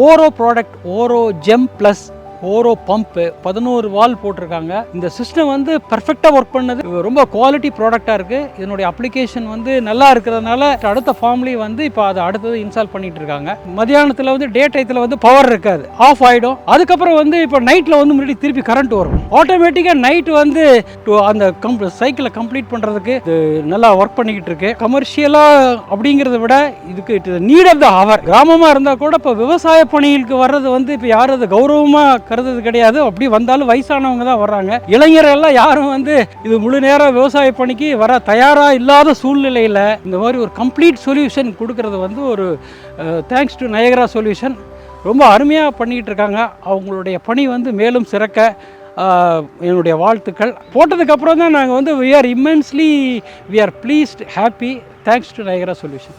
ஓரோ product, ஓரோ GeM plus, ஓரோ pump 11 வால் போட்டிருக்காங்க. இந்த system வந்து பர்ஃபெக்டாக ஒர்க் பண்ணது, ரொம்ப குவாலிட்டி ப்ராடக்டாக இருக்குது. இதனுடைய அப்ளிகேஷன் வந்து நல்லா இருக்கிறதுனால அடுத்த ஃபார்ம்லேயே வந்து இப்போ அதை அடுத்தது இன்ஸ்டால் பண்ணிட்டு இருக்காங்க. மதியானத்தில் வந்து டே டயத்தில் வந்து பவர் இருக்காது, ஆஃப் ஆகிடும். அதுக்கப்புறம் வந்து இப்போ நைட்டில் வந்து முன்னாடி திருப்பி கரண்ட் வரும். ஆட்டோமேட்டிக்காக நைட்டு வந்து அந்த சைக்கிளை கம்ப்ளீட் பண்ணுறதுக்கு இது நல்லா ஒர்க் பண்ணிக்கிட்டு இருக்கு. கமர்ஷியலாக அப்படிங்கிறத விட இதுக்கு it need of the hour. கிராமமாக இருந்தால் கூட இப்போ விவசாய பணிகளுக்கு வர்றது வந்து இப்போ யாரும் அது கௌரவமாக கருதுறது கிடையாது. அப்படி வந்தாலும் வயசானவங்க தான் வர்றாங்க. இளைஞர்கள்லாம் யாரும் வந்து இது முழு நேரம் விவசாய பணிக்கு வர தயாராக இல்லாத சூழ்நிலையில் இந்த மாதிரி ஒரு கம்ப்ளீட் சொல்யூஷன் கொடுக்கறது வந்து ஒரு தேங்க்ஸ் டு நயகரா சொல்யூஷன். ரொம்ப அருமையாக பண்ணிக்கிட்டு இருக்காங்க. அவங்களுடைய பணி வந்து மேலும் சிறக்க என்னுடைய வாழ்த்துக்கள். போட்டதுக்கப்புறம் தான் நாங்கள் வந்து we are pleased, happy. Thanks to Niagara solution.